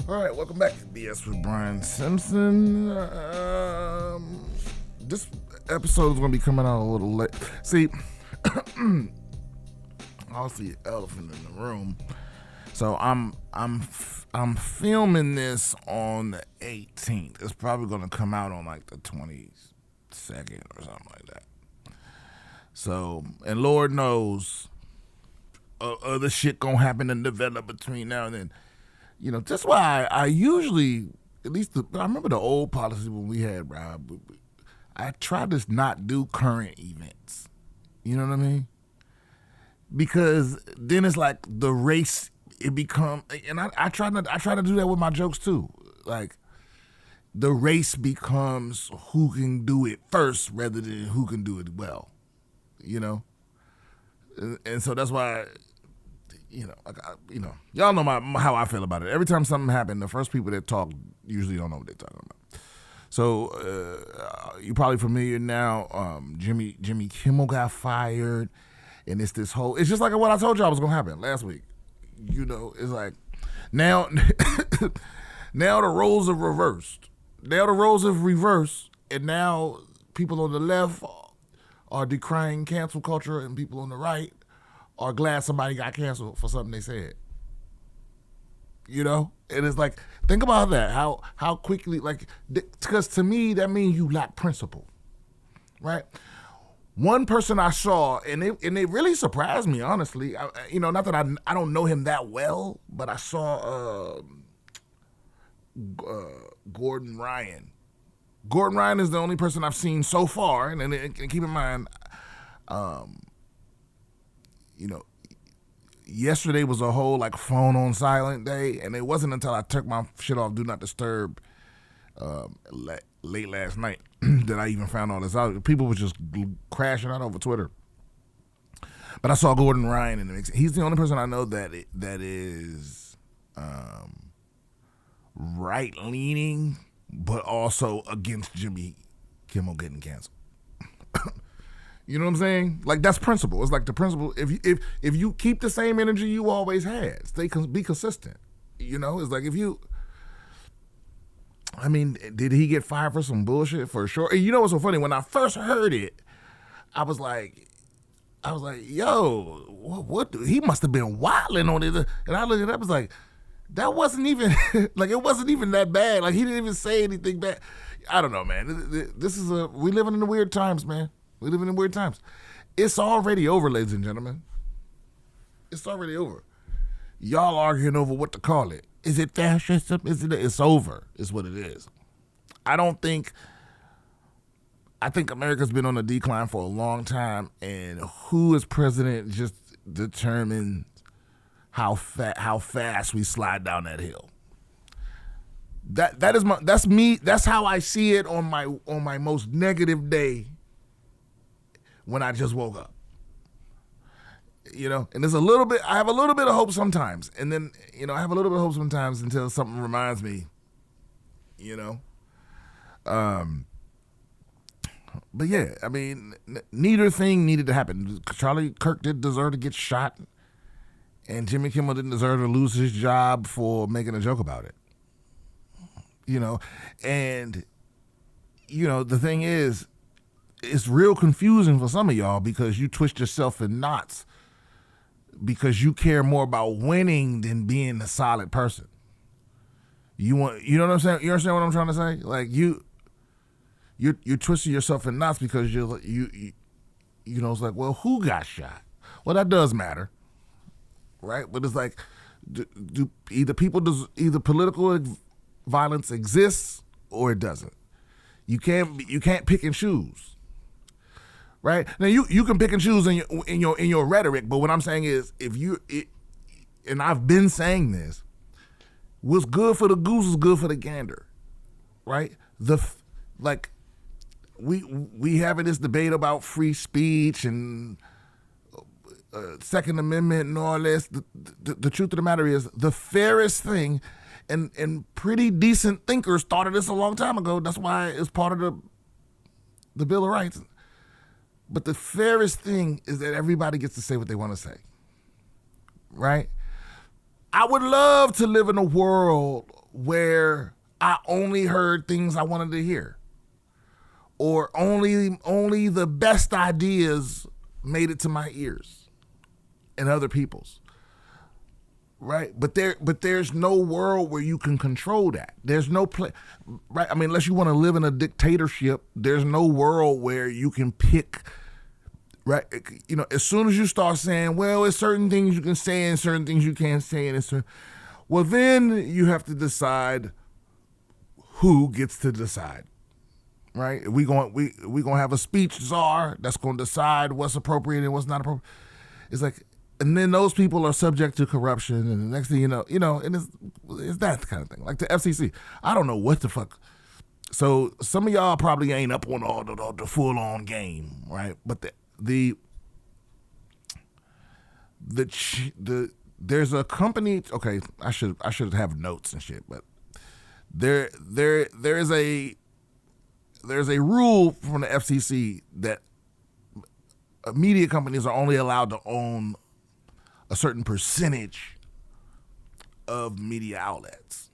All right, welcome back to BS with Brian Simpson. This episode is going to be coming out a little late. See, I'll see the elephant in the room. So I'm filming this on the 18th. It's probably going to come out on like the 22nd or something like that. So, and Lord knows, other shit gonna happen and develop between now and then. You know, that's why I usually, at least I remember the old policy when we had Rob. I try to not do current events. You know what I mean? Because then it's like the race. It become, and I try to do that with my jokes too. Like the race becomes who can do it first rather than who can do it well. You know, and so that's why. Y'all know how I feel about it. Every time something happens, the first people that talk usually don't know what they're talking about. So you're probably familiar now. Jimmy Kimmel got fired, and it's just like what I told y'all was gonna happen last week. You know, it's like now now the roles have reversed. And now people on the left are decrying cancel culture, and people on the right are glad somebody got canceled for something they said. You know? And it's like, think about that. How quickly, like, because to me, that means you lack principle. Right? One person I saw, and it really surprised me, honestly. Not that I don't know him that well, but I saw Gordon Ryan. Gordon Ryan is the only person I've seen so far, and keep in mind, yesterday was a whole like phone on silent day, and it wasn't until I took my shit off Do Not Disturb late last night that I even found all this out. People were just crashing out over Twitter. But I saw Gordon Ryan in the mix. He's the only person I know that is right leaning, but also against Jimmy Kimmel getting canceled. You know what I'm saying? Like, that's principle. It's like the principle. If you keep the same energy you always had, be consistent. You know, it's like did he get fired for some bullshit? For sure. And you know what's so funny? When I first heard it, I was like, yo, what? He must have been wilding on it. And I looked it up. I was like, that wasn't even like, it wasn't even that bad. Like, he didn't even say anything bad. I don't know, man. We living in the weird times, man. We live in weird times. It's already over, ladies and gentlemen. It's already over. Y'all arguing over what to call it. Is it fascism? It's over, is what it is. I think America's been on a decline for a long time, and who is president just determines how fast we slide down that hill. That's me. That's how I see it on my most negative day. When I just woke up, you know, and I have a little bit of hope sometimes, and then, I have a little bit of hope sometimes until something reminds me, you know. But yeah, I mean, neither thing needed to happen. Charlie Kirk did deserve to get shot, and Jimmy Kimmel didn't deserve to lose his job for making a joke about it. You know, and, the thing is, it's real confusing for some of y'all because you twist yourself in knots because you care more about winning than being a solid person. You know what I'm saying? You understand what I'm trying to say? Like you're twisting yourself in knots because it's like, well, who got shot? Well, that does matter, right? But it's like, either political violence exists or it doesn't. You can't pick and choose. Right? Now you can pick and choose in your rhetoric, but what I'm saying is and I've been saying this, what's good for the goose is good for the gander. Right? We having this debate about free speech and Second Amendment and all this. The truth of the matter is the fairest thing, and pretty decent thinkers thought of this a long time ago. That's why it's part of the Bill of Rights. But the fairest thing is that everybody gets to say what they want to say, right? I would love to live in a world where I only heard things I wanted to hear, or only the best ideas made it to my ears and other people's. Right, but there's no world where you can control that. There's no play, right? I mean, unless you want to live in a dictatorship, there's no world where you can pick. Right, you know, as soon as you start saying, well, there's certain things you can say and certain things you can't say, well, then you have to decide who gets to decide. Right, we gonna have a speech czar that's gonna decide what's appropriate and what's not appropriate. It's like. And then those people are subject to corruption, and the next thing you know, and it's that kind of thing. Like the FCC, I don't know what the fuck. So some of y'all probably ain't up on all the full on game, right? But there's a company. Okay, I should have notes and shit, but there's a rule from the FCC that media companies are only allowed to own a certain percentage of media outlets,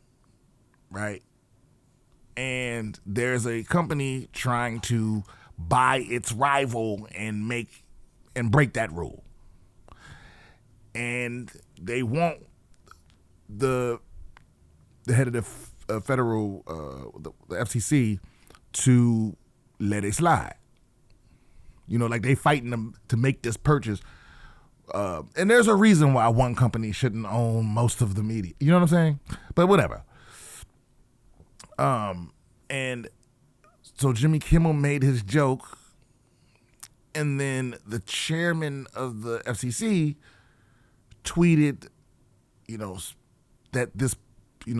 right? And there's a company trying to buy its rival and break that rule. And they want the head of the federal, the FCC, to let it slide. You know, like they fighting them to make this purchase. And there's a reason why one company shouldn't own most of the media. You know what I'm saying? But whatever. And so Jimmy Kimmel made his joke, and then the chairman of the FCC tweeted, that this,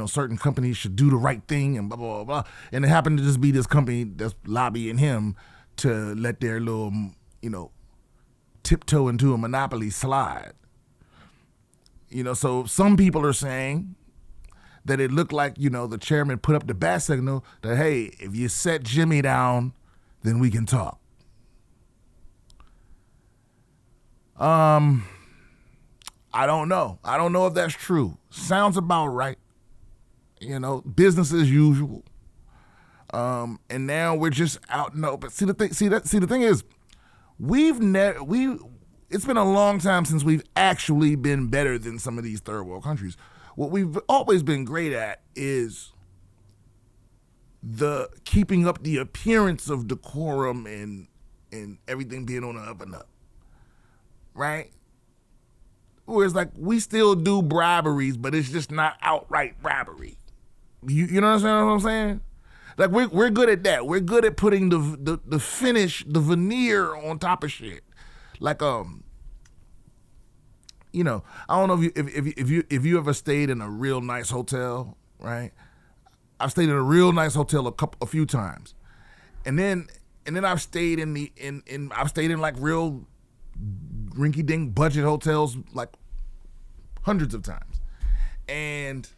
certain companies should do the right thing and blah, blah, blah. And it happened to just be this company that's lobbying him to let their little, tiptoe into a monopoly slide. So some people are saying that it looked like, the chairman put up the bat signal that, hey, if you set Jimmy down, then we can talk. I don't know. I don't know if that's true. Sounds about right. Business as usual. And now we're just out in the open. See the thing is, it's been a long time since we've actually been better than some of these third world countries. What we've always been great at is the keeping up the appearance of decorum and everything being on the up and up. Right? Whereas like we still do briberies, but it's just not outright bribery. You know what I'm saying? Like we're good at that. We're good at putting the finish, the veneer on top of shit. Like I don't know if you ever stayed in a real nice hotel, right? I've stayed in a real nice hotel a few times, and then I've stayed I've stayed in like real rinky-dink budget hotels like hundreds of times, and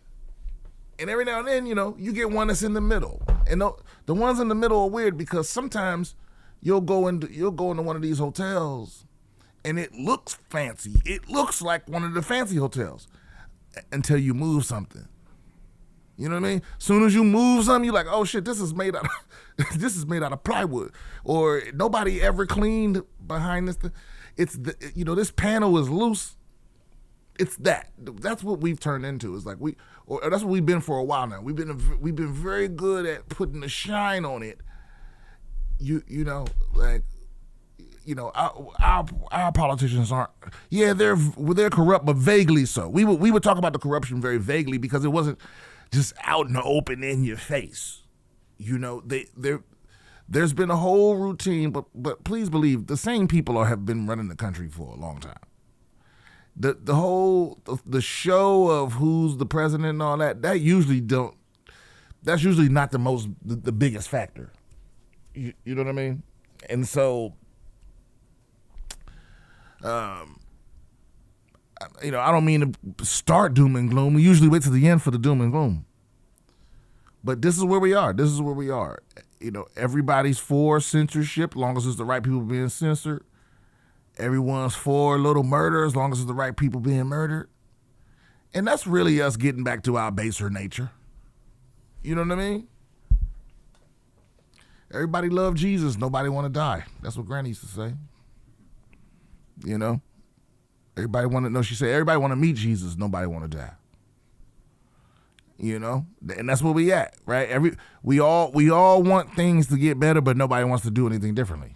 every now and then, you get one that's in the middle. And the ones in the middle are weird because sometimes you'll go into one of these hotels and it looks fancy. It looks like one of the fancy hotels until you move something. You know what I mean? Soon as you move something, you're like, oh shit, this is made out of plywood. Or nobody ever cleaned behind this thing. It's this panel is loose. It's that. That's what we've turned into. It's like that's what we've been for a while now. We've been very good at putting the shine on it. Our politicians aren't. Yeah, they're corrupt, but vaguely so. We would talk about the corruption very vaguely because it wasn't just out in the open in your face. There's been a whole routine, but please believe the same people have been running the country for a long time. The whole show of who's the president and all that that's usually not the biggest factor. You know what I mean? And so I don't mean to start doom and gloom. We usually wait to the end for the doom and gloom. But this is where we are. Everybody's for censorship, as long as it's the right people being censored. Everyone's for a little murder as long as it's the right people being murdered. And that's really us getting back to our baser nature. You know what I mean? Everybody love Jesus. Nobody want to die. That's what Granny used to say. You know? Everybody want to know. She said, everybody want to meet Jesus. Nobody want to die. You know? And that's where we at, right? We all want things to get better, but nobody wants to do anything differently.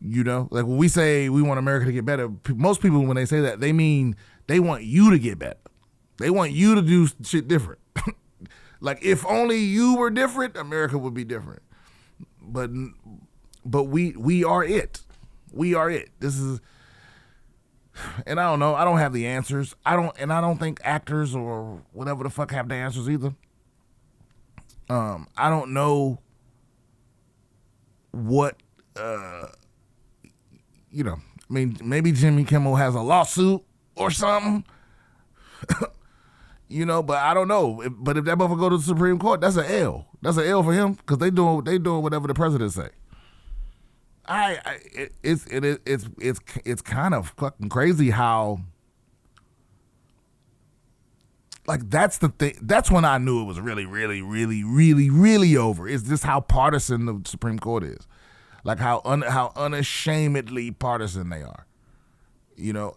You know? Like when we say we want America to get better, most people, when they say that, they mean they want you to get better. They want you to do shit different. Like if only you were different, America would be different. But we are it. We are it. This is, and I don't know. I don't have the answers. I don't think actors or whatever the fuck have the answers either. I don't know what you know. I mean, maybe Jimmy Kimmel has a lawsuit or something. You know, but I don't know. But if that motherfucker go to the Supreme Court, that's an L. That's an L for him because they doing whatever the president say. It's kind of fucking crazy how, like, that's the thing. That's when I knew it was really, really, really, really, really over. Is just how partisan the Supreme Court is, like how unashamedly partisan they are. You know,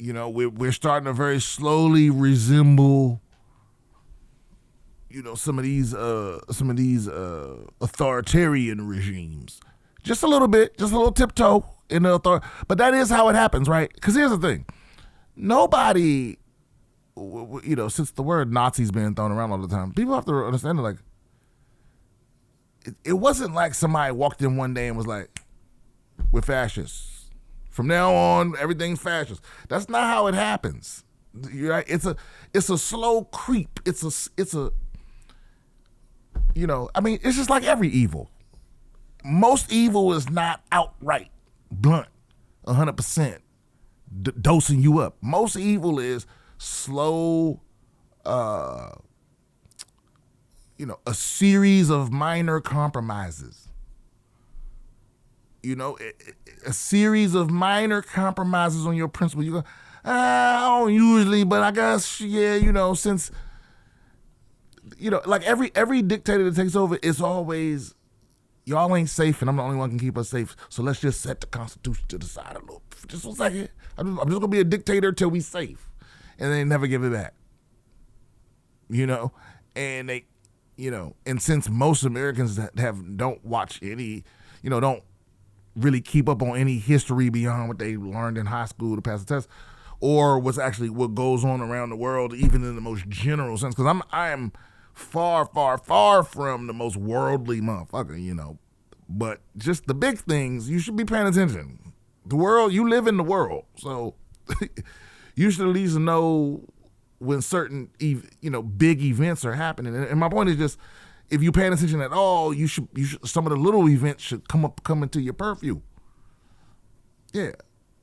you know, we're starting to very slowly resemble, you know, some of these authoritarian regimes, just a little bit, just a little tiptoe in the authority. But that is how it happens, right? Because here's the thing: nobody, you know, since the word Nazi's been thrown around all the time, people have to understand that, like, it wasn't like somebody walked in one day and was like, "We're fascists. From now on, everything's fascist." That's not how it happens. You're right? It's a slow creep. It's a you know, I mean, it's just like every evil. Most evil is not outright blunt, 100% dosing you up. Most evil is slow, you know, a series of minor compromises. You know, a series of minor compromises on your principle. You go, I don't usually, but I guess, yeah, you know, since, you know, like every dictator that takes over, it's always, y'all ain't safe and I'm the only one who can keep us safe. So let's just set the Constitution to the side a little, just 1 second. I'm just going to be a dictator till we safe. And they never give it back. You know, and they, you know, and since most Americans don't watch any, you know, don't really keep up on any history beyond what they learned in high school to pass the test, or what goes on around the world, even in the most general sense. Because I am far, far, far from the most worldly motherfucker, you know. But just the big things, you should be paying attention. The world, you live in the world, so you should at least know when certain, you know, big events are happening. And my point is just, if you're paying attention at all, you should some of the little events should come into your purview. Yeah,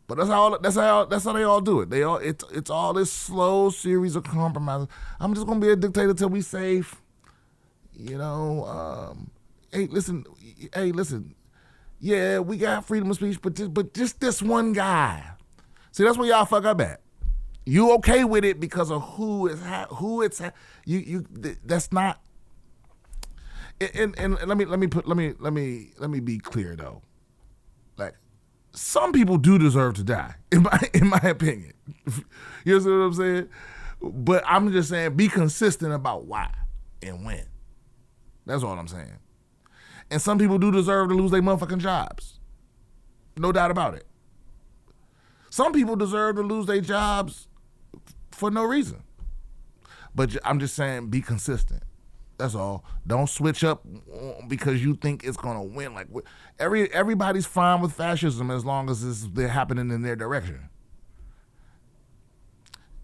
but that's how they all do it. It's all this slow series of compromises. I'm just gonna be a dictator till we safe. You know, hey, listen. Yeah, we got freedom of speech, but just this one guy. See, that's where y'all fuck up at. You okay with it because of who it's that's not. And let me be clear though. Like, some people do deserve to die, in my opinion. You know what I'm saying? But I'm just saying, be consistent about why and when. That's all I'm saying. And some people do deserve to lose their motherfucking jobs. No doubt about it. Some people deserve to lose their jobs for no reason. But I'm just saying, be consistent. That's all. Don't switch up because you think it's gonna win. Like, everybody's fine with fascism as long as they're happening in their direction.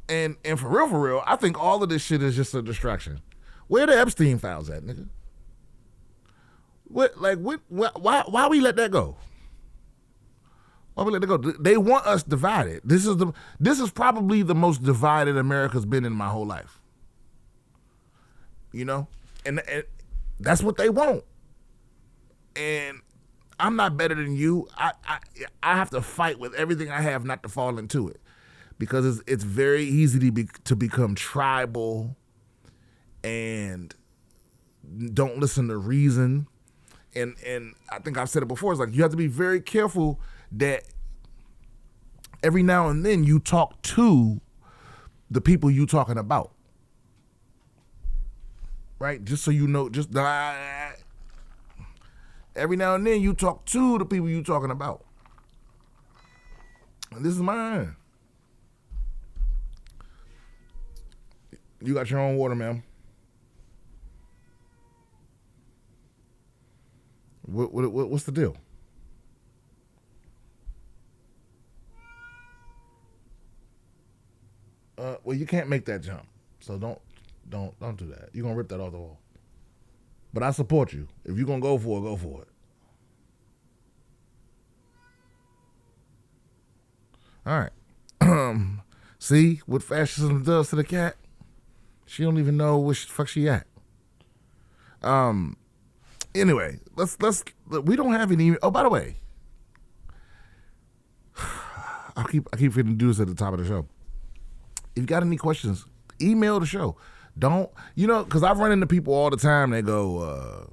And for real, I think all of this shit is just a distraction. Where the Epstein files at, nigga? Why we let that go? Why we let that go? They want us divided. This is probably the most divided America's been in my whole life. You know? And that's what they want. And I'm not better than you. I have to fight with everything I have not to fall into it. because it's very easy to become tribal and don't listen to reason. And I think I've said it before. It's like you have to be very careful that every now and then you talk to the people you talking about, right? Just so you know, every now and then you talk to the people you talking about. And this is mine. You got your own water, ma'am. What's the deal? Well, you can't make that jump, so don't do that. You're gonna rip that off the wall. But I support you. If you're gonna go for it, go for it. All right. See what fascism does to the cat? She don't even know where the fuck she at. Anyway, let's. We don't have any. Oh, by the way, I keep forgetting to do this at the top of the show. If you got any questions, email the show. Don't, because I've run into people all the time. They go,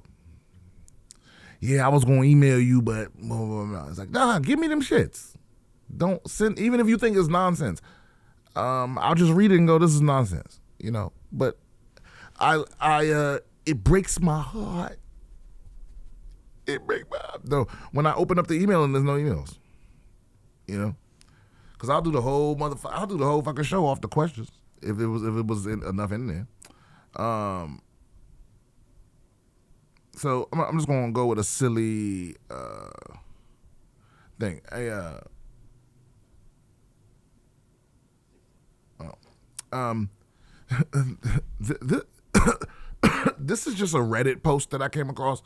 yeah, I was going to email you, but blah, blah, blah. It's like, nah, give me them shits. Don't send, even if you think it's nonsense. I'll just read it and go, this is nonsense, But it breaks my heart. It breaks my heart. No, when I open up the email and there's no emails, Because I'll do the whole fucking show off the questions if it was enough in there. So I'm just gonna go with a silly thing. This is just a Reddit post that I came across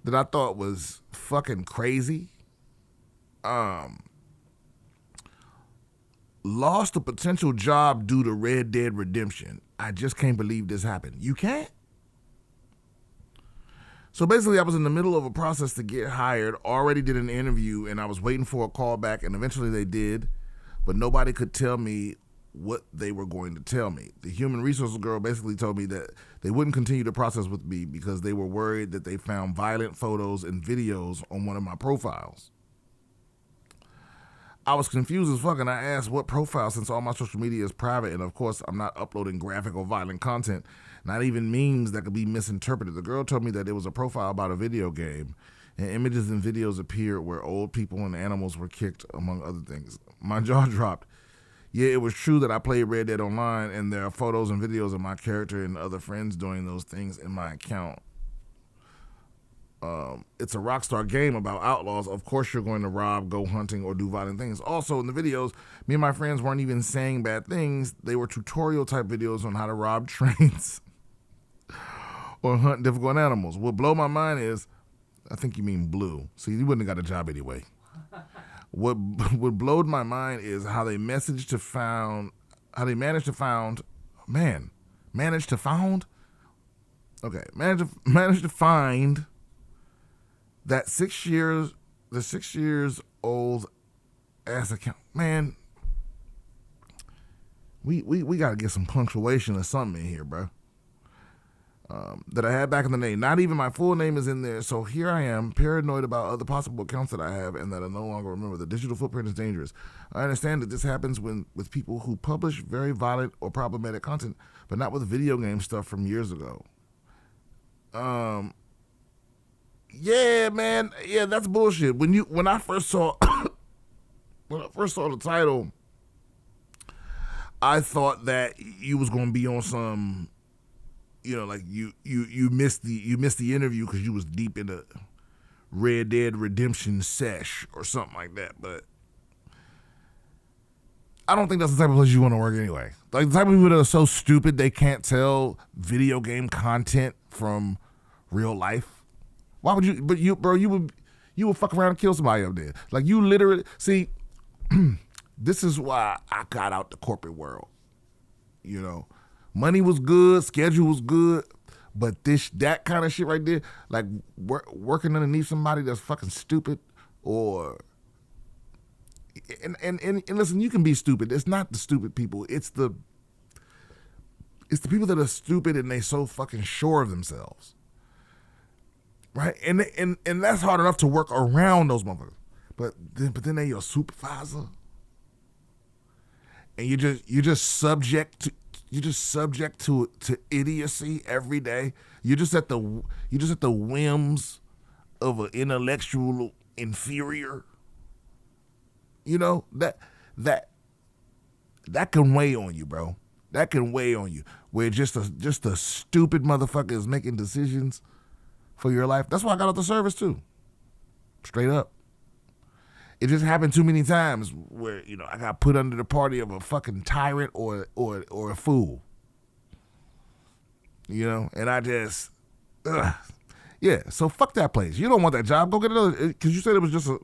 that I thought was fucking crazy. Lost a potential job due to Red Dead Redemption. I just can't believe this happened. You can't? So basically, I was in the middle of a process to get hired, already did an interview, and I was waiting for a call back, and eventually they did, but nobody could tell me what they were going to tell me. The human resources girl basically told me that they wouldn't continue the process with me because they were worried that they found violent photos and videos on one of my profiles. I was confused as fuck, and I asked what profile, since all my social media is private, and of course I'm not uploading graphic or violent content, not even memes that could be misinterpreted. The girl told me that it was a profile about a video game, and images and videos appeared where old people and animals were kicked, among other things. My jaw dropped. Yeah, it was true that I played Red Dead Online, and there are photos and videos of my character and other friends doing those things in my account. It's a Rockstar game about outlaws. Of course you're going to rob, go hunting, or do violent things. Also, in the videos, me and my friends weren't even saying bad things. They were tutorial-type videos on how to rob trains or hunt difficult animals. What blew my mind is, I think you mean blue. See, you wouldn't have got a job anyway. What blowed my mind is how they managed to find that 6 years old ass account. Man, we got to get some punctuation or something in here, bro. That I had back in the day. Not even my full name is in there. So here I am, paranoid about other possible accounts that I have and that I no longer remember. The digital footprint is dangerous. I understand that this happens with people who publish very violent or problematic content, but not with video game stuff from years ago. Yeah, man. Yeah, that's bullshit. When I first saw the title, I thought that you was gonna be on some, like you missed the interview because you was deep in the Red Dead Redemption sesh or something like that. But I don't think that's the type of place you want to work anyway. Like the type of people that are so stupid they can't tell video game content from real life. Why would you? But you would fuck around and kill somebody up there. Like you literally see. This is why I got out the corporate world. Money was good, schedule was good, but that kind of shit right there, like working underneath somebody that's fucking stupid, or And listen, you can be stupid. It's not the stupid people. It's the people that are stupid and they so fucking sure of themselves, right? And that's hard enough to work around those motherfuckers. But then they your supervisor, and you're just subject to idiocy every day. You're just at the whims of an intellectual inferior. You know, that can weigh on you, bro. That can weigh on you. Where just a stupid motherfucker is making decisions for your life. That's why I got out the service too. Straight up. It just happened too many times where, you know, I got put under the party of a fucking tyrant or a fool. You know, and I just, yeah. So fuck that place. You don't want that job. Go get another. Because you said it was just a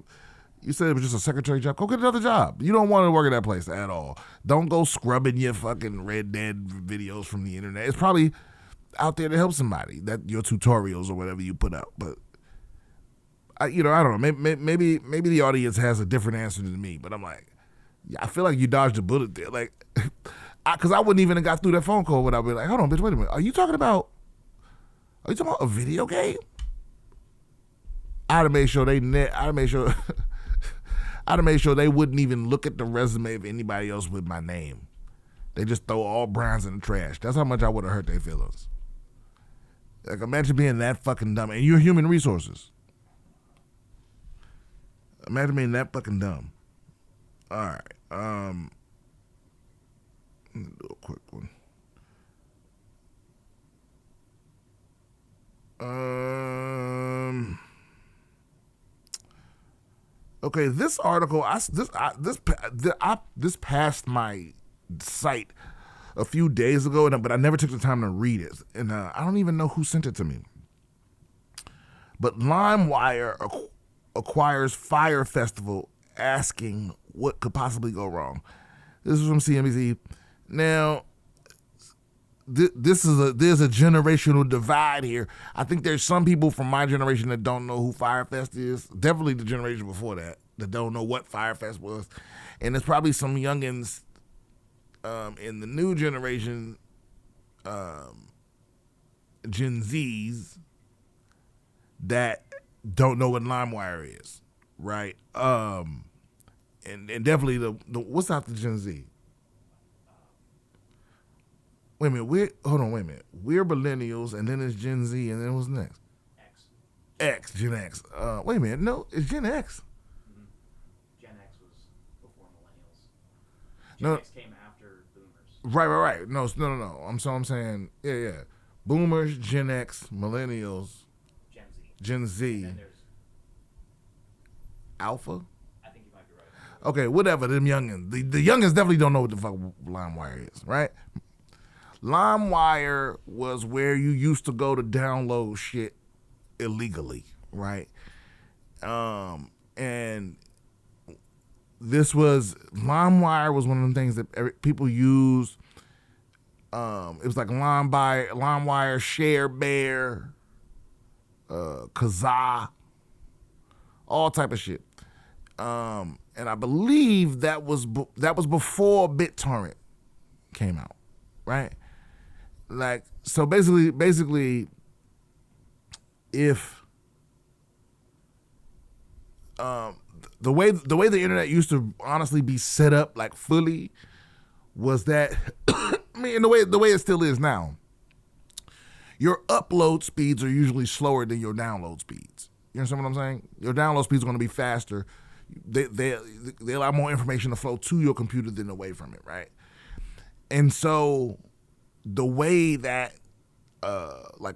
secretary job. Go get another job. You don't want to work at that place at all. Don't go scrubbing your fucking Red Dead videos from the internet. It's probably out there to help somebody. That your tutorials or whatever you put out, but. I don't know. Maybe the audience has a different answer than me, but I'm like, yeah, I feel like you dodged a bullet there. Like, because I wouldn't even have got through that phone call without being like, hold on, bitch, wait a minute. Are you talking about a video game? I'd have made sure they wouldn't even look at the resume of anybody else with my name. They just throw all Browns in the trash. That's how much I would have hurt their feelings. Like, imagine being that fucking dumb, and you're human resources. Imagine being that fucking dumb. All right. Let me do a quick one. Okay, this article, this passed my site a few days ago, but I never took the time to read it, and I don't even know who sent it to me. But LimeWire acquires Fyre Festival, asking what could possibly go wrong. This is from CNBC. Now, there's a generational divide here. I think there's some people from my generation that don't know who Fyre Fest is. Definitely the generation before that don't know what Fyre Fest was, and there's probably some youngins in the new generation, Gen Zs, that don't know what LimeWire is, right? And definitely the what's after Gen Z? Wait a minute, wait a minute. We're millennials, and then it's Gen Z, and then what's next? Gen X. Wait a minute, no, it's Gen X. Mm-hmm. Gen X was before millennials. Gen X came after boomers. Right. No. I'm saying, yeah. Boomers, Gen X, millennials, Gen Z. And then there's Alpha? I think you might be right. Okay, whatever, them youngins. The youngins definitely don't know what the fuck LimeWire is, right? LimeWire was where you used to go to download shit illegally, right? And LimeWire was one of them things that people used. It was like LimeWire, ShareBear, Kazaa, all type of shit. And I believe that was before BitTorrent came out, right? Like, so basically, if the way the internet used to honestly be set up, like fully, was that I mean, the way it still is now. Your upload speeds are usually slower than your download speeds. You understand what I'm saying? Your download speeds are going to be faster. They allow more information to flow to your computer than away from it, right? And so the way that ShareBear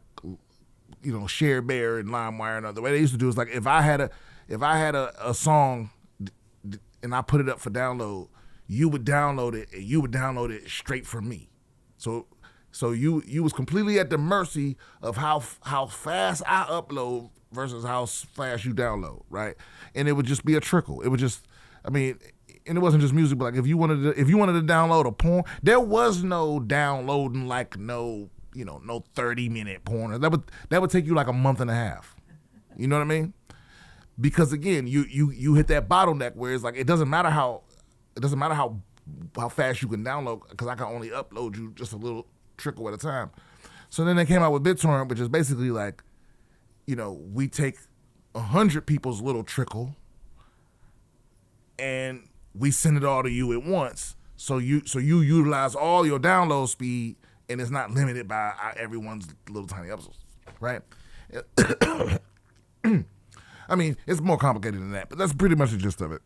and LimeWire and the way they used to do is like if I had a song and I put it up for download, you would download it and you would download it straight from me. So you was completely at the mercy of how fast I upload versus how fast you download, right? And it would just be a trickle. It would just, and it wasn't just music, but like if you wanted to download a porn, there was no downloading like no 30-minute porn. That would take you like a month and a half. You know what I mean? because again, you hit that bottleneck where it's like it doesn't matter how fast you can download, because I can only upload you just a little trickle at a time. So then they came out with BitTorrent, which is basically like, we take 100 people's little trickle and we send it all to you at once. So you utilize all your download speed, and it's not limited by everyone's little tiny episodes, right? I mean, it's more complicated than that, but that's pretty much the gist of it.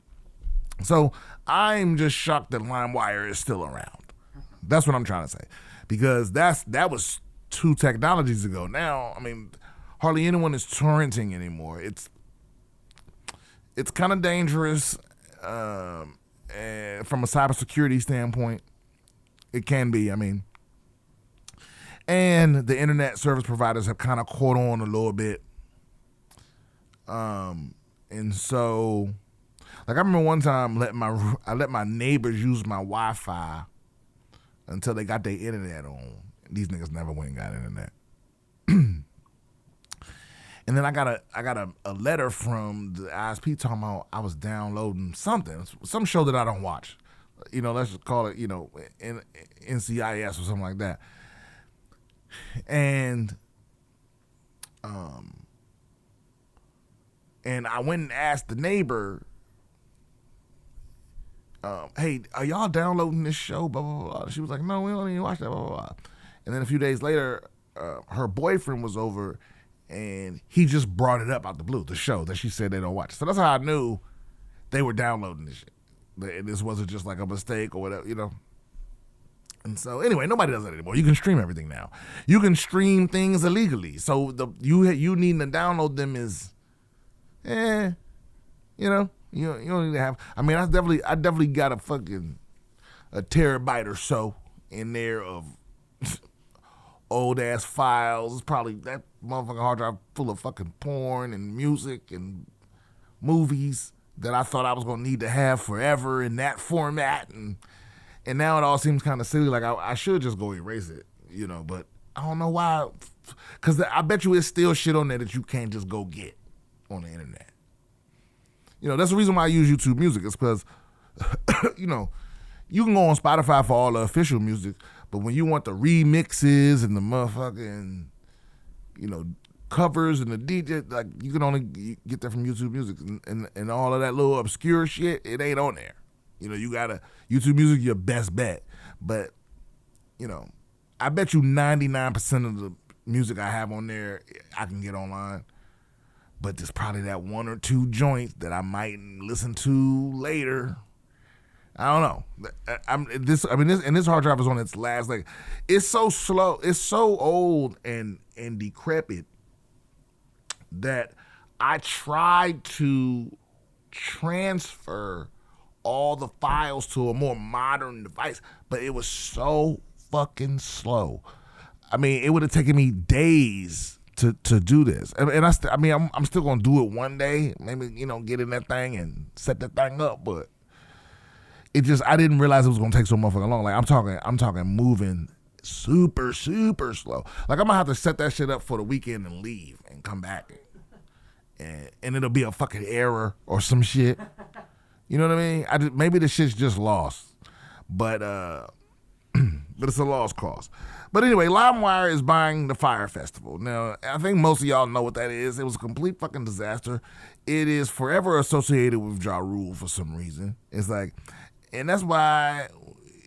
So I'm just shocked that LimeWire is still around. That's what I'm trying to say, because that was 2 technologies ago. Now, I mean, hardly anyone is torrenting anymore. It's kind of dangerous, and from a cybersecurity standpoint, it can be. I mean, and the internet service providers have kind of caught on a little bit, and so, like, I remember one time I let my neighbors use my Wi-Fi until they got their internet on. These niggas never went and got internet. And then I got a letter from the ISP talking about I was downloading some show that I don't watch. Let's just call it, NCIS or something like that. And I went and asked the neighbor, hey, are y'all downloading this show? Blah, blah, blah. She was like, no, we don't even watch that, blah, blah, blah. And then a few days later, her boyfriend was over, and he just brought it up out the blue, the show that she said they don't watch. So that's how I knew they were downloading this shit. This wasn't just like a mistake or whatever, And so anyway, nobody does that anymore. You can stream everything now. You can stream things illegally. So you needing to download them is, you don't need to have. I mean, I definitely got a terabyte or so in there of old ass files. It's probably that motherfucking hard drive full of fucking porn and music and movies that I thought I was gonna need to have forever in that format, and now it all seems kind of silly. Like I should just go erase it, But I don't know why, because I bet you it's still shit on there that you can't just go get on the internet. That's the reason why I use YouTube Music. It's because, you can go on Spotify for all the official music, but when you want the remixes and the motherfucking, covers and the DJ, like, you can only get that from YouTube Music, and all of that little obscure shit, it ain't on there. You gotta, YouTube Music, your best bet. But, I bet you 99% of the music I have on there, I can get online. But there's probably that 1 or 2 joints that I might listen to later. I don't know. This hard drive is on its last leg. It's so slow. It's so old and decrepit that I tried to transfer all the files to a more modern device, but it was so fucking slow. I mean, it would have taken me days to do this, and I'm still gonna do it one day. Maybe get in that thing and set that thing up, but I didn't realize it was gonna take so motherfucking long. Like I'm talking moving super super slow. Like I'm gonna have to set that shit up for the weekend and leave and come back, and it'll be a fucking error or some shit. You know what I mean? Maybe the shit's just lost, but it's a lost cause. But anyway, LimeWire is buying the Fyre Festival. Now, I think most of y'all know what that is. It was a complete fucking disaster. It is forever associated with Ja Rule for some reason. It's like, and that's why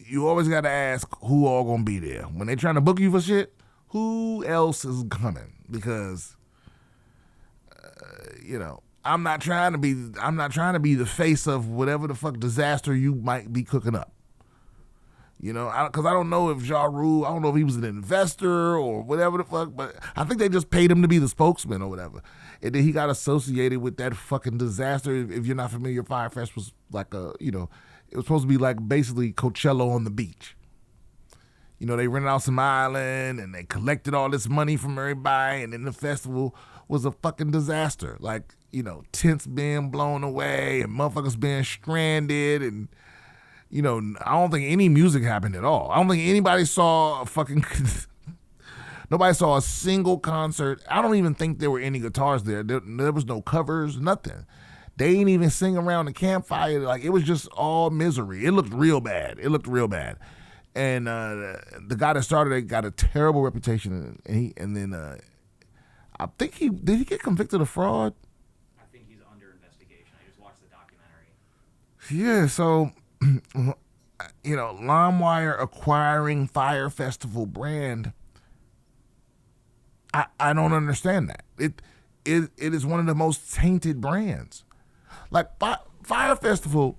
you always got to ask who all gonna be there. When they trying to book you for shit, who else is coming? Because, I'm not trying to be the face of whatever the fuck disaster you might be cooking up. Because I don't know if Ja Rule, I don't know if he was an investor or whatever the fuck, but I think they just paid him to be the spokesman or whatever. And then he got associated with that fucking disaster. If you're not familiar, Fyre Fest was like it was supposed to be like basically Coachella on the beach. They rented out some island and they collected all this money from everybody, and then the festival was a fucking disaster. Like, tents being blown away and motherfuckers being stranded, and I don't think any music happened at all. I don't think anybody saw a fucking Nobody saw a single concert. I don't even think there were any guitars there. There was no covers, nothing. They ain't even sing around the campfire. Like, it was just all misery. It looked real bad. And the guy that started it got a terrible reputation. And then I think did he get convicted of fraud? I think he's under investigation. I just watched the documentary. Yeah, so, LimeWire acquiring Fyre Festival brand, I don't understand that. It is one of the most tainted brands. Like, Fyre Festival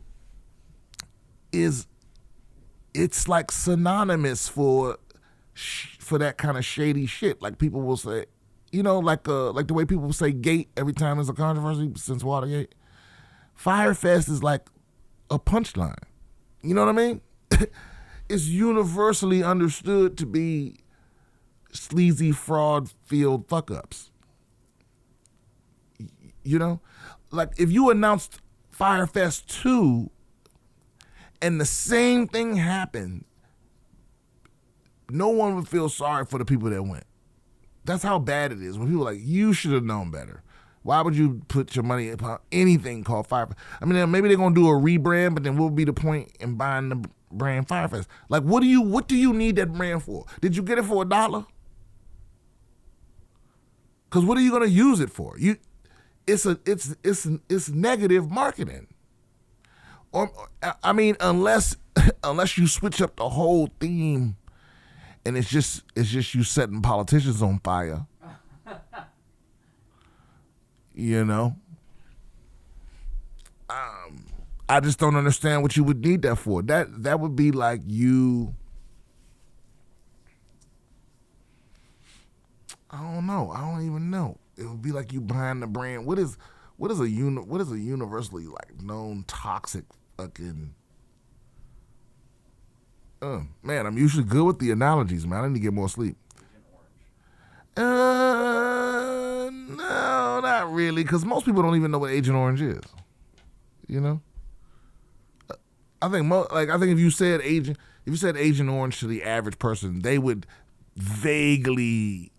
it's like synonymous for that kind of shady shit. Like, people will say, like the way people say gate every time there's a controversy since Watergate. Fyre Fest is like a punchline. You know what I mean? It's universally understood to be sleazy, fraud-filled fuck-ups. Like, if you announced Fyre Fest 2 and the same thing happened, no one would feel sorry for the people that went. That's how bad it is. When people are like, you should have known better. Why would you put your money upon anything called Fyre Fest? I mean, maybe they're gonna do a rebrand, but then what would be the point in buying the brand Fyre Fest? Like, what do you need that brand for? Did you get it for $1? Because what are you gonna use it for? It's negative marketing. Or I mean, unless you switch up the whole theme, and it's just you setting politicians on fire. I just don't understand what you would need that for. That would be like you. I don't know. I don't even know. It would be like you buying the brand. What is a universally like known toxic fucking. Man, I'm usually good with the analogies, man. I need to get more sleep. No, not really, because most people don't even know what Agent Orange is. I think if you said Agent Orange to the average person, they would vaguely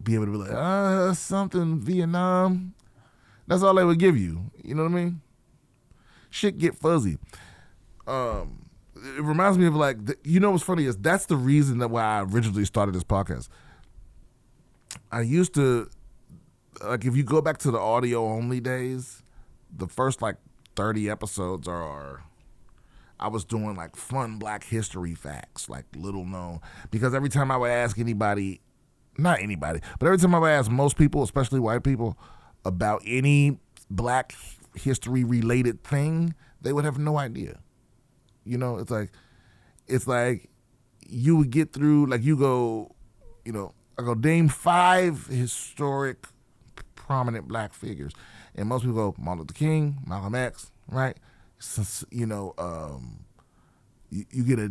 be able to be like, something Vietnam. That's all they would give you. You know what I mean? Shit get fuzzy. It reminds me of like, what's funny is that's the reason why I originally started this podcast. I used to, like, if you go back to the audio only days, the first like 30 episodes I was doing like fun Black history facts, like little known, because every time I would ask anybody, not anybody, but every time I would ask most people, especially white people, about any Black history related thing, they would have no idea. It's like you would get through, like you go, I go name 5 historic prominent Black figures, and most people go Martin Luther King, Malcolm X, right? You get a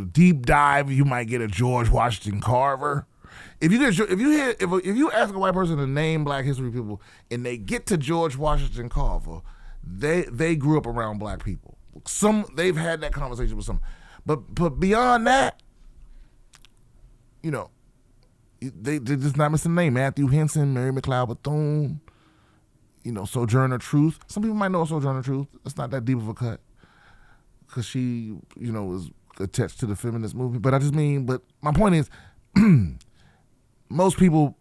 deep dive, you might get a George Washington Carver. If you ask a white person to name Black history people and they get to George Washington Carver, they grew up around Black people. They've had that conversation with some, but beyond that, they just not missing the name. Matthew Henson, Mary McLeod Bethune, Sojourner Truth. Some people might know Sojourner Truth. It's not that deep of a cut because she, was attached to the feminist movement. But my point is, most people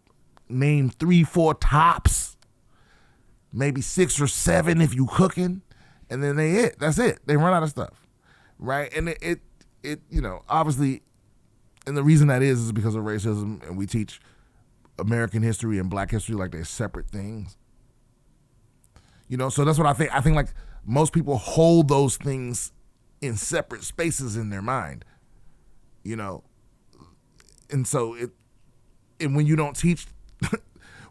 name 3, 4 tops, maybe 6 or 7 if you cooking, and then that's it. They run out of stuff, right? And it obviously, and the reason that is because of racism, and we teach American history and Black history like they're separate things. So that's what I think. I think like most people hold those things in separate spaces in their mind, and so when you don't teach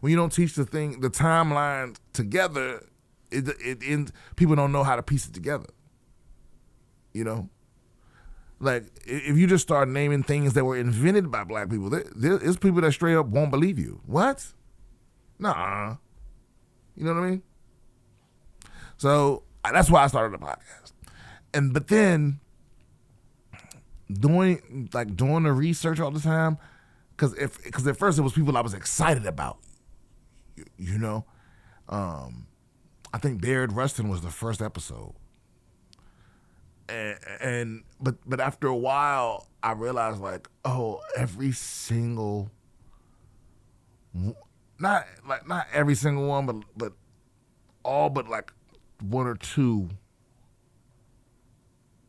the timeline together, it people don't know how to piece it together. Like, if you just start naming things that were invented by Black people, there's people that straight up won't believe you. What? Nah. You know what I mean? So that's why I started the podcast. But then doing the research all the time, because at first it was people I was excited about, you know. I think Baird Rustin was the first episode, but after a while I realized like, oh, every single, not every single one, but all but like one or two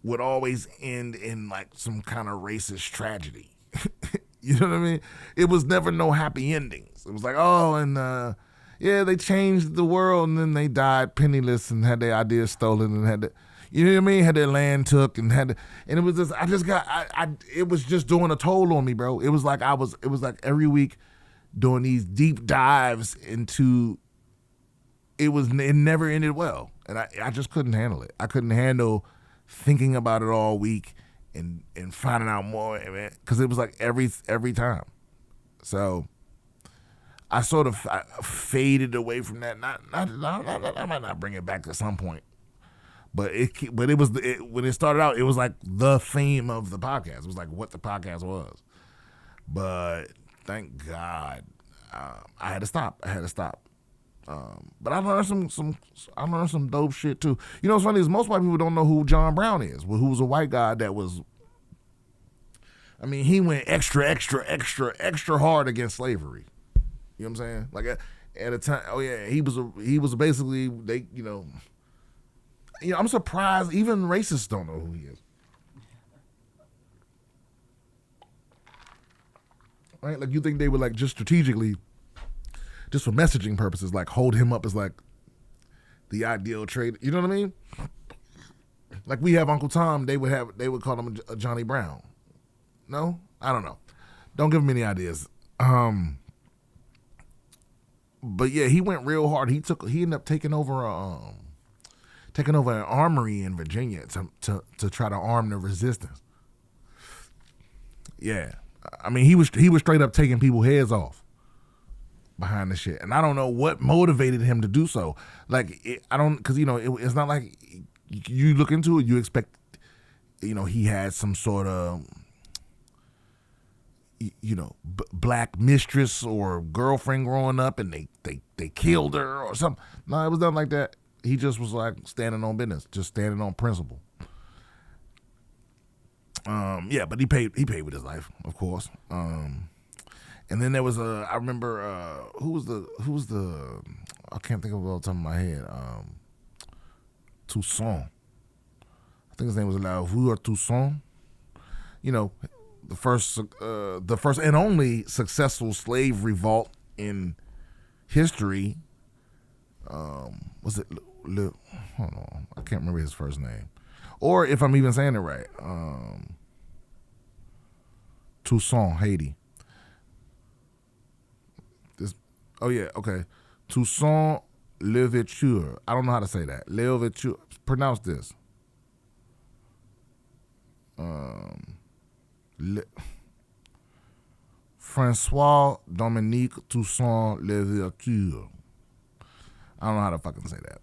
would always end in like some kind of racist tragedy. You know what I mean? It was never no happy endings. It was like, oh, and yeah, they changed the world, and then they died penniless and had their ideas stolen and had to, you know what I mean? Had their land took and and it was just, it was just doing a toll on me, bro. It was like every week doing these deep dives into, it never ended well. And I just couldn't handle it. I couldn't handle thinking about it all week and finding out more, because it was like every time. So I sort of faded away from that. I might not bring it back at some point, but it was when it started out, it was like the theme of the podcast. It was like what the podcast was. But thank God, I had to stop. But I learned some dope shit too. You know what's funny is most white people don't know who John Brown is. Who was a white guy that was, I mean, he went extra hard against slavery. You know what I'm saying? Like at a time, oh yeah, he was basically, they, you know, I'm surprised even racists don't know who he is. Right? Like you think they would like just strategically, just for messaging purposes, like hold him up as like the ideal trade. You know what I mean? Like we have Uncle Tom, they would call him a Johnny Brown. No? I don't know. Don't give him any ideas. But yeah, he went real hard. He ended up taking over an armory in Virginia to try to arm the resistance. Yeah. I mean, he was straight up taking people's heads off behind the shit, and I don't know what motivated him to do so. Like, because it's not like you look into it, you expect, he had some sort of, black mistress or girlfriend growing up, and they killed her or something. No, it was nothing like that. He just was like standing on business, just standing on principle. Yeah, but he paid with his life, of course. And then there was I remember who was the I can't think of it off the top of my head. Toussaint. I think his name was Laveur Toussaint. The first and only successful slave revolt in history. Was it hold on, I can't remember his first name, or if I'm even saying it right. Toussaint, Haiti. Oh yeah, okay. Toussaint Louverture. I don't know how to say that. Louverture. Pronounce this. Francois Dominique Toussaint Louverture. I don't know how to fucking say that.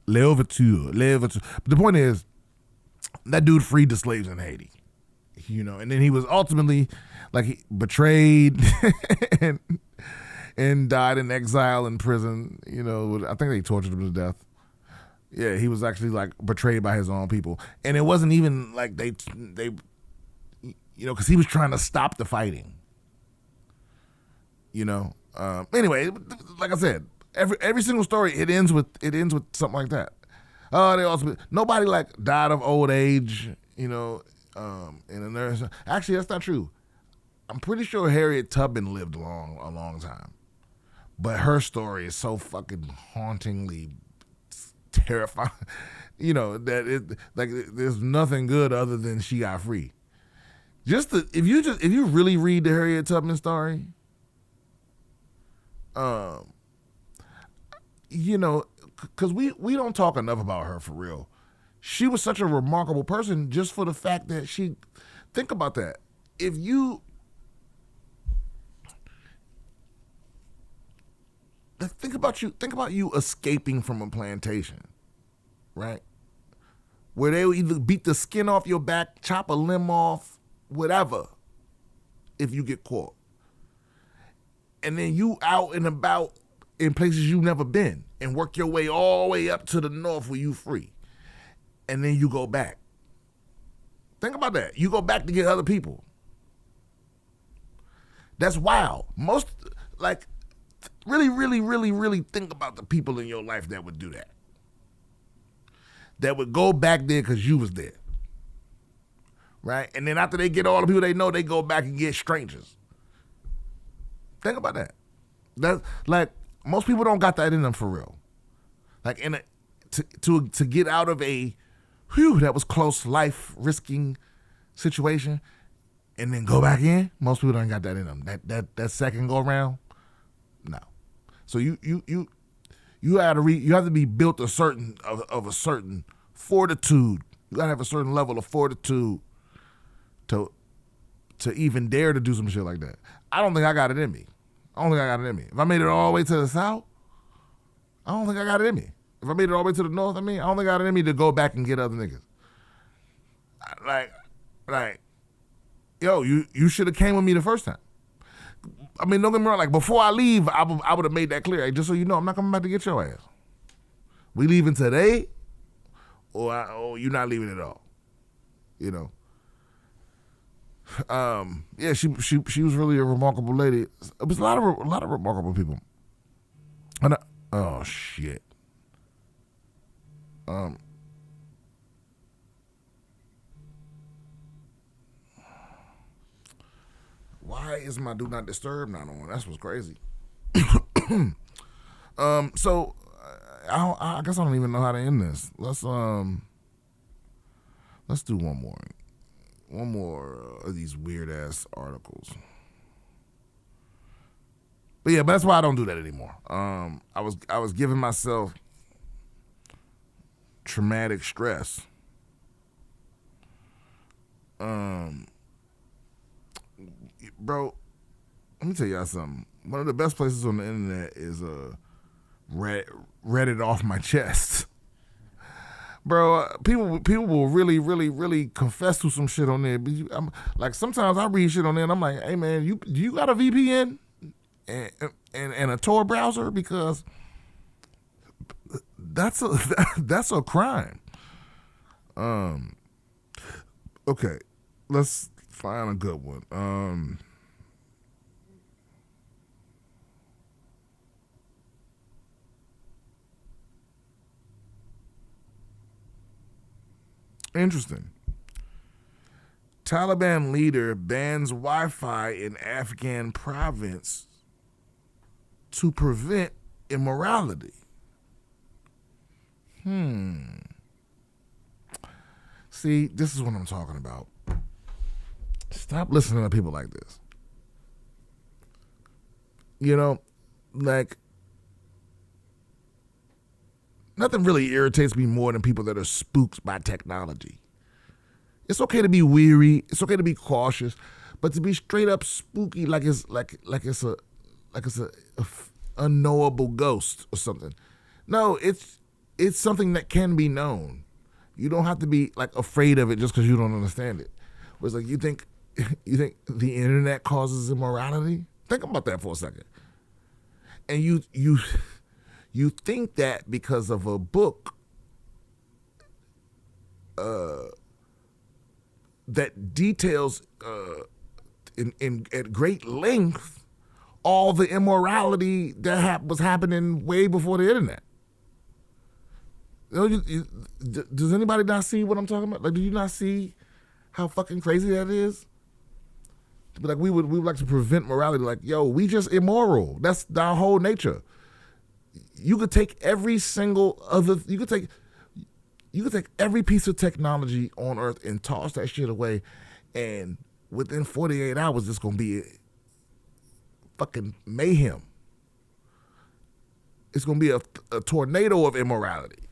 Louverture. But the point is, that dude freed the slaves in Haiti. And then he was ultimately like betrayed and died in exile in prison. I think they tortured him to death. Yeah, he was actually like betrayed by his own people, and it wasn't even like they because he was trying to stop the fighting. Anyway, like I said, every single story it ends with something like that. They also nobody like died of old age. In a nurse. Actually, that's not true. I'm pretty sure Harriet Tubman lived a long time. But her story is so fucking hauntingly terrifying, that it like there's nothing good other than she got free. If you really read the Harriet Tubman story, because we don't talk enough about her for real. She was such a remarkable person just for the fact that think about that. If you think about you escaping from a plantation, right? Where they would either beat the skin off your back, chop a limb off, whatever. if you get caught. And then you out and about in places you've never been and work your way all the way up to the north where you free. And then you go back. Think about that. You go back to get other people. That's wild. Really, really, really, really think about the people in your life that would do that. That would go back there because you was there. Right? And then after they get all the people they know, they go back and get strangers. Think about that. That's like most people don't got that in them for real. Like to get out of a that was close life risking situation and then go back in, most people don't got that in them. That second go around, no. So you have to be built a certain fortitude. You gotta have a certain level of fortitude to even dare to do some shit like that. I don't think I got it in me. If I made it all the way to the south, I don't think I got it in me. If I made it all the way to the north, I don't think I got it in me to go back and get other niggas. Like, yo, you should have came with me the first time. Don't get me wrong. Like before I leave, I would have made that clear. Hey, just so you know, I'm not coming back to get your ass. We leaving today, or you not leaving at all. You know. Yeah, she was really a remarkable lady. It was a lot of remarkable people. And oh shit. Why is my do not disturb not on? That's what's crazy. So I guess I don't even know how to end this. Let's do one more of these weird ass articles. But yeah, but that's why I don't do that anymore. I was giving myself traumatic stress. Bro, let me tell y'all something. One of the best places on the internet is Reddit off my chest. Bro, people will really, really, really confess to some shit on there. Like sometimes I read shit on there and I'm like, hey man, do you got a VPN and a Tor browser? Because that's a crime. Okay, let's find a good one. Interesting. Taliban leader bans Wi-Fi in Afghan province to prevent immorality. See, this is what I'm talking about. Stop listening to people like this. You know, like, nothing really irritates me more than people that are spooked by technology. It's okay to be weary. It's okay to be cautious, but to be straight up spooky, like it's a unknowable ghost or something. No, it's something that can be known. You don't have to be like afraid of it just because you don't understand it. It's like you think the internet causes immorality? Think about that for a second. And you think that because of a book that details at great length all the immorality that was happening way before the internet. Does anybody not see what I'm talking about? Like, do you not see how fucking crazy that is? Like, we would like to prevent morality. Like, yo, we just immoral. That's our whole nature. You could take every single other. You could take every piece of technology on Earth and toss that shit away, and within 48 hours, it's gonna be fucking mayhem. It's gonna be a tornado of immorality.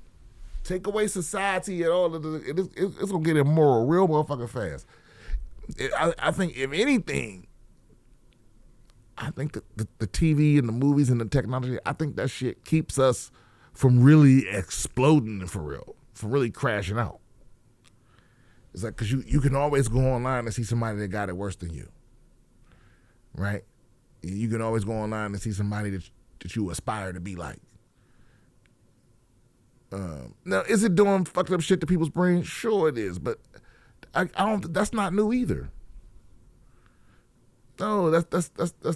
Take away society and all of it's gonna get immoral real motherfucking fast. I think if anything, I think the TV and the movies and the technology, I think that shit keeps us from really exploding for real, from really crashing out. It's like, because you can always go online and see somebody that got it worse than you. right? You can always go online and see somebody that you aspire to be like. Now, is it doing fucked up shit to people's brains? Sure it is, but I don't. That's not new either. No, that's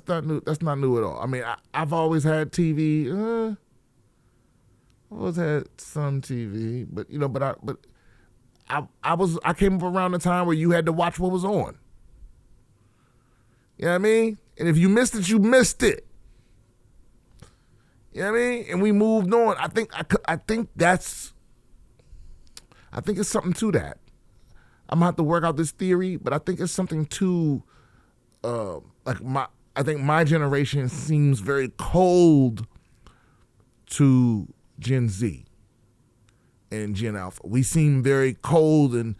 not new. That's not new at all. I mean, I've always had TV. I've always had some TV, but I came up around the time where you had to watch what was on. You know what I mean? And if you missed it, you missed it. You know what I mean? And we moved on. I think it's something to that. I'm gonna have to work out this theory, but I think it's something to I think my generation seems very cold to Gen Z and Gen Alpha. We seem very cold, and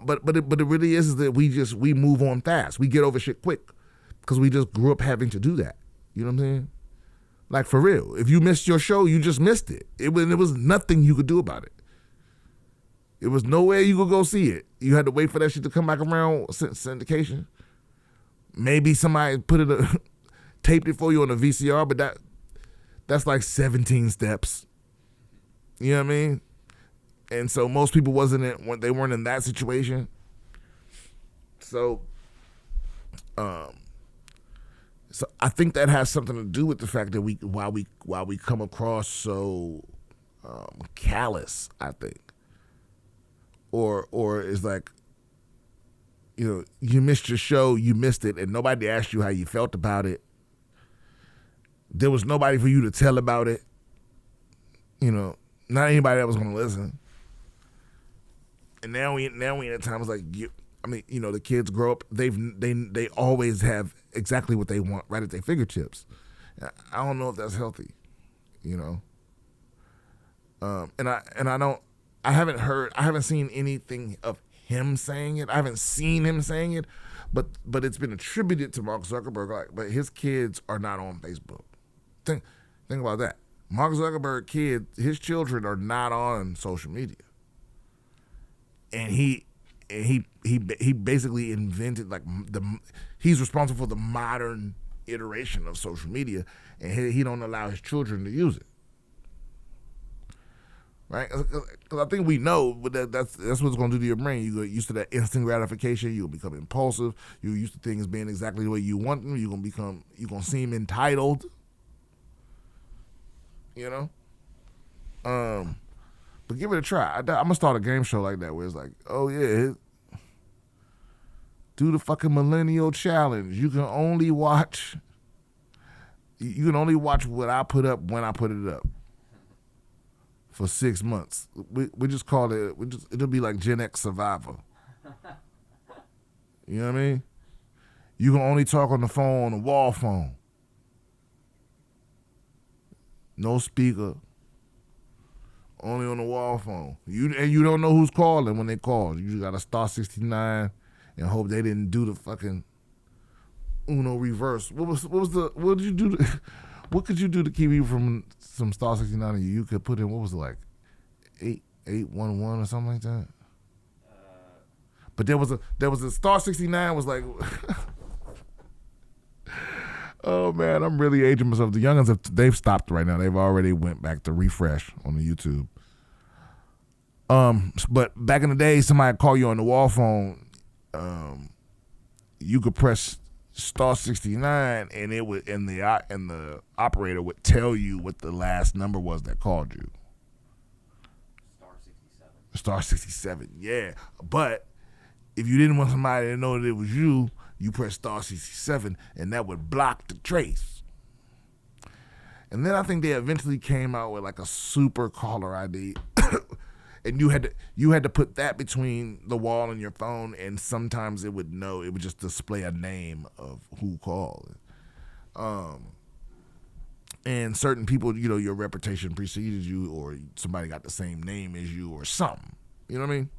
but it really is that we move on fast. We get over shit quick because we just grew up having to do that. You know what I'm saying? Like, for real. If you missed your show, you just missed it. It was nothing you could do about it. It was nowhere you could go see it. You had to wait for that shit to come back around, syndication. Maybe somebody taped it for you on a VCR, but that's like 17 steps. You know what I mean? And so most people they weren't in that situation. So I think that has something to do with the fact that while we come across so callous, I think, or is like, you missed your show, you missed it, and nobody asked you how you felt about it. There was nobody for you to tell about it. Not anybody that was going to listen. And now we in a time it's like the kids grow up. They always have exactly what they want right at their fingertips. I don't know if that's healthy, and I haven't seen anything of him saying it. I haven't seen him saying it, but it's been attributed to Mark Zuckerberg. But his kids are not on Facebook. Think about that. Mark Zuckerberg his children are not on social media, and he basically invented he's responsible for the modern iteration of social media, and he don't allow his children to use it. Right? Because I think we know, but that's what it's going to do to your brain. You get used to that instant gratification. You'll become impulsive. You're used to things being exactly the way you want them. You're gonna seem entitled. But give it a try. I'm gonna start a game show like that where it's like, oh yeah, do the fucking millennial challenge. You can only watch what I put up when I put it up. For 6 months. We just call it, it'll be like Gen X Survivor. You know what I mean? You can only talk on the phone, on the wall phone. No speaker. Only on the wall phone. You don't know who's calling when they call. You just got to star 69 and hope they didn't do the fucking Uno reverse. What did you do? What could you do to keep you from some star 69 and you could put in, what was it, like 8811 or something like that? But there was a star 69 was like oh man, I'm really aging myself. The youngins they've stopped right now. They've already went back to refresh on the YouTube. But back in the day, somebody call you on the wall phone, you could press star 69 and it would and the operator would tell you what the last number was that called you. Star 67, yeah. But if you didn't want somebody to know that it was you, you press star 67 and that would block the trace. And then I think they eventually came out with like a super caller ID. And you had to put that between the wall and your phone, and sometimes it would just display a name of who called. And certain people, your reputation preceded you, or somebody got the same name as you, or something. You know what I mean?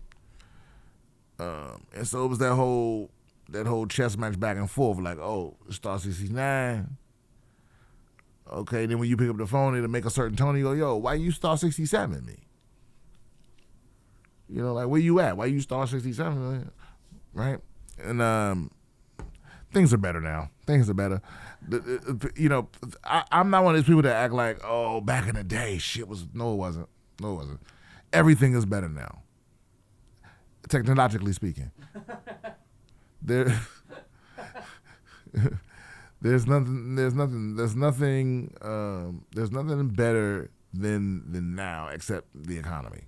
And so it was that whole chess match back and forth, like, oh, star 69. Okay, then when you pick up the phone, it'll make a certain tone. You go, yo, why you star 67 me? Like, where you at? Why you star 67? Right? And Things are better now. Things are better. You know, I'm not one of these people that act like, oh, back in the day, shit was. No, it wasn't. No, it wasn't. Everything is better now, technologically speaking. There's nothing better than now except the economy.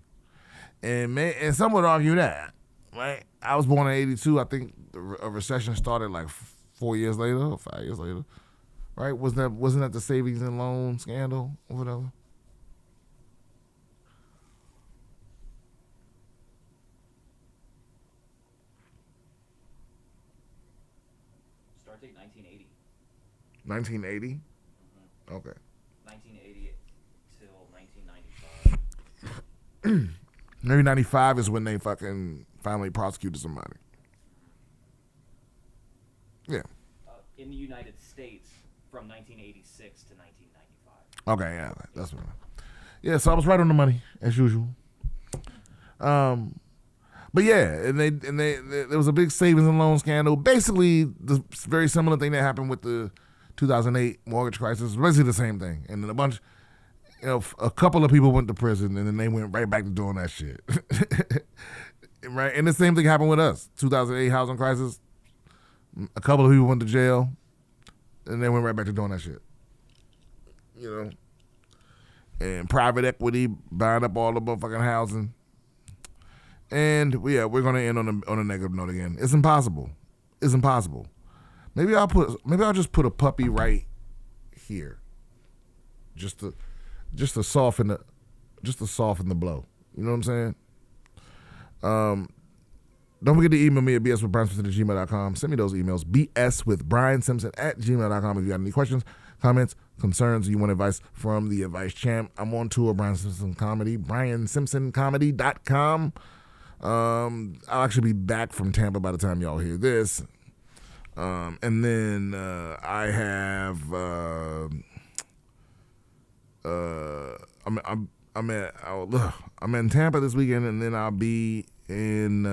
And some would argue that, right? I was born in '82. I think a recession started like 4 years later or 5 years later, right? Wasn't that the savings and loan scandal or whatever? Start date 1980. 1980. Mm-hmm. Okay. 1980 till 1995. Maybe 95 is when they fucking finally prosecuted somebody. Yeah. In the United States, from 1986 to 1995. Okay, yeah, that's what. Yeah, so I was right on the money as usual. But yeah, and there was a big savings and loan scandal. Basically, the very similar thing that happened with the 2008 mortgage crisis. Basically the same thing. And then a couple of people went to prison, and then they went right back to doing that shit. Right, and the same thing happened with us. 2008 housing crisis. A couple of people went to jail, and they went right back to doing that shit. You know, and private equity buying up all the motherfucking housing. And we're gonna end on a negative note again. It's impossible. It's impossible. Maybe I'll just put a puppy right here, just to soften the blow. You know what I'm saying? Don't forget to email me at bswithbriansimpson@gmail.com. Send me those emails, bswithbriansimpson@gmail.com, if you got any questions, comments, concerns, you want advice from the advice champ. I'm on tour, Brian Simpson Comedy, briansimpsoncomedy.com. I'll actually be back from Tampa by the time y'all hear this. And then I have I'm in Tampa this weekend, and then I'll be in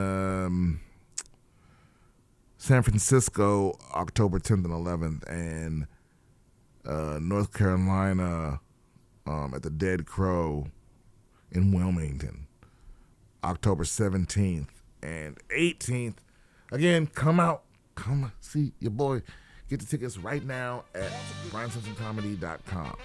San Francisco October 10th and 11th, and North Carolina at the Dead Crow in Wilmington October 17th and 18th. Again, come see your boy. Get the tickets right now at briansimpsoncomedy.com.